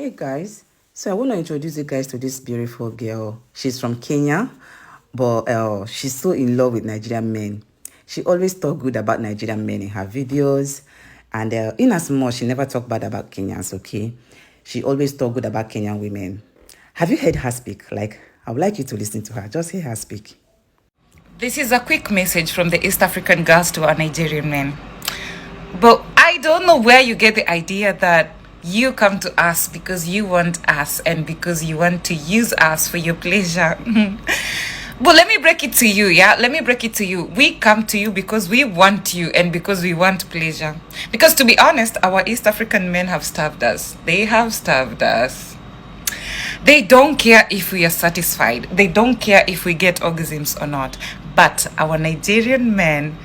Hey guys, so I want to introduce you guys to this beautiful girl. She's from Kenya, but she's so in love with Nigerian men. She always talk good about Nigerian men in her videos, and in as much she never talk bad about Kenyans. Okay, she always talk good about Kenyan women. Have you heard her speak? Like, I would like you to listen to her. Just hear her speak. This is a quick message from the East African girls to our Nigerian men. But I don't know where you get the idea that you come to us because you want us and because you want to use us for your pleasure. But let me break it to you, yeah? Let me break it to you. We come to you because we want you and because we want pleasure. Because to be honest, our East African men have starved us. They have starved us. They don't care if we are satisfied. They don't care if we get orgasms or not. But our Nigerian men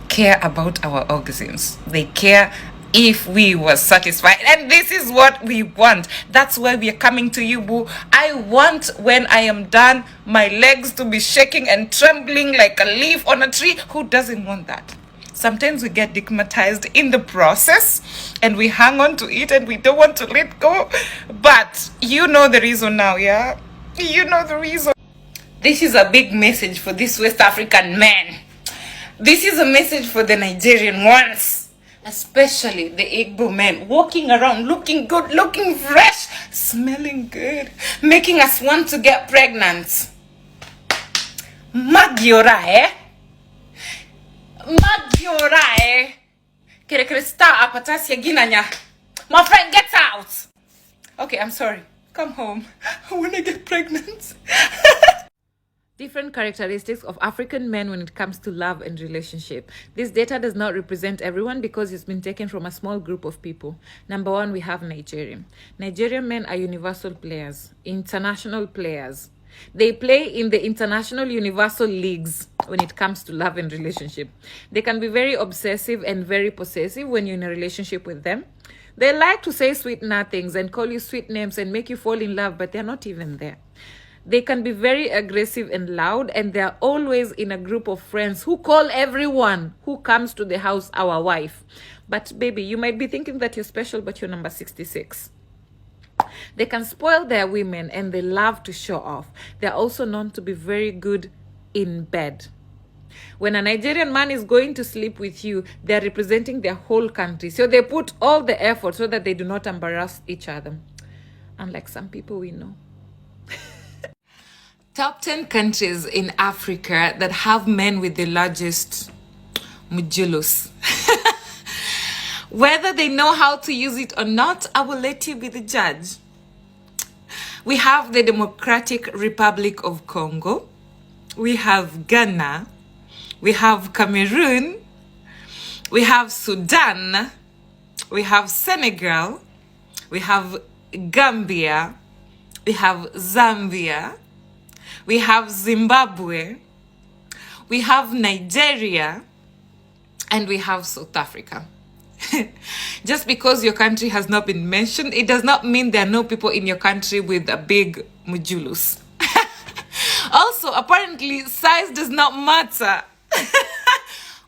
care about our orgasms. They care if we were satisfied. And this is what we want. That's why we are coming to you, boo. I want, when I am done, my legs to be shaking and trembling like a leaf on a tree. Who doesn't want that? Sometimes we get stigmatized in the process and we hang on to it and we don't want to let go. But you know the reason now, yeah? You know the reason. This is a big message for this West African man. This is a message for the Nigerian ones, especially the Igbo men, walking around looking good, looking fresh, smelling good, making us want to get pregnant. Magyora, eh? Magyora, eh? Kere krista apatasia ginanya. My friend, get out! Okay, I'm sorry. Come home. I want to get pregnant. Different characteristics of African men when it comes to love and relationship. This data does not represent everyone because it's been taken from a small group of people. Number one, we have Nigerian. Nigerian men are universal players, international players. They play in the international universal leagues when it comes to love and relationship. They can be very obsessive and very possessive when you're in a relationship with them. They like to say sweet nothings and call you sweet names and make you fall in love, but they're not even there. They can be very aggressive and loud, and they're always in a group of friends who call everyone who comes to the house our wife. But baby, you might be thinking that you're special, but you're number 66. They can spoil their women and they love to show off. They're also known to be very good in bed. When a Nigerian man is going to sleep with you, they're representing their whole country. So they put all the effort so that they do not embarrass each other. Unlike some people we know. Top 10 countries in Africa that have men with the largest mujulus. Whether they know how to use it or not, I will let you be the judge. We have the Democratic Republic of Congo. We have Ghana. We have Cameroon. We have Sudan. We have Senegal. We have Gambia. We have Zambia. We have Zimbabwe, we have Nigeria, and we have South Africa. Just because your country has not been mentioned, it does not mean there are no people in your country with a big mujulus. Also, apparently, size does not matter.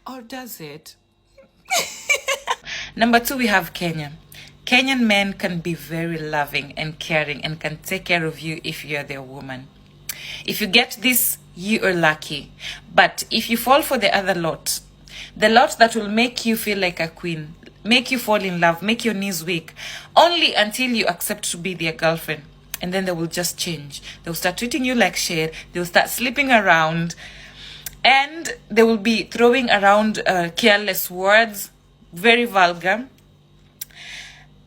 Or does it? Number two, we have Kenya. Kenyan men can be very loving and caring and can take care of you if you're their woman. If you get this, you are lucky. But if you fall for the other lot, the lot that will make you feel like a queen, make you fall in love, make your knees weak, only until you accept to be their girlfriend. And then they will just change. They'll start treating you like shit. They'll start sleeping around. And they will be throwing around careless words, very vulgar.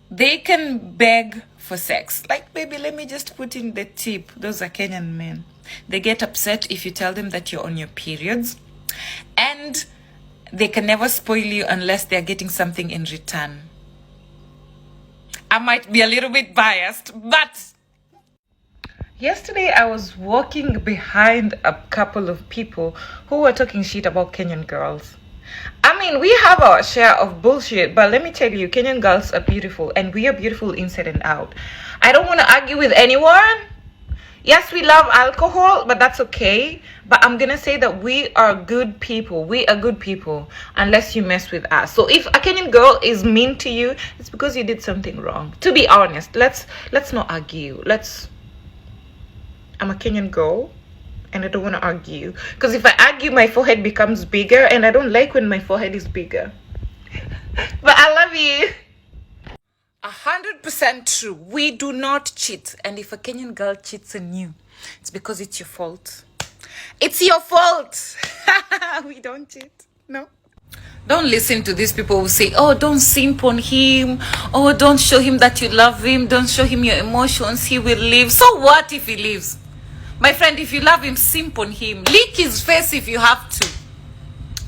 They can beg for sex. Like, baby, let me just put in the tip. Those are Kenyan men. They get upset if you tell them that you're on your periods. And they can never spoil you unless they're getting something in return. I might be a little bit biased, but yesterday I was walking behind a couple of people who were talking shit about Kenyan girls. I mean, we have our share of bullshit, but let me tell you, Kenyan girls are beautiful and we are beautiful inside and out. I don't want to argue with anyone. Yes, we love alcohol, but that's okay. But I'm gonna say that we are good people. We are good people unless you mess with us. So if a Kenyan girl is mean to you, it's because you did something wrong. To be honest, let's not argue. I'm a Kenyan girl and I don't want to argue. Because if I argue, my forehead becomes bigger, and I don't like when my forehead is bigger. But I love you. 100% true. We do not cheat. And if a Kenyan girl cheats on you, it's because it's your fault. It's your fault. We don't cheat. No. Don't listen to these people who say, oh, don't simp on him. Oh, don't show him that you love him. Don't show him your emotions. He will leave. So what if he leaves? My friend, if you love him, simp on him. Lick his face if you have to.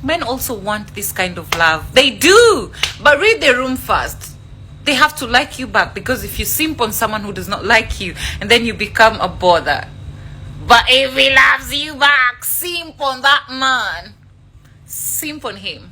Men also want this kind of love. They do. But read the room first. They have to like you back, because if you simp on someone who does not like you, and then you become a bother. But if he loves you back, simp on that man. Simp on him.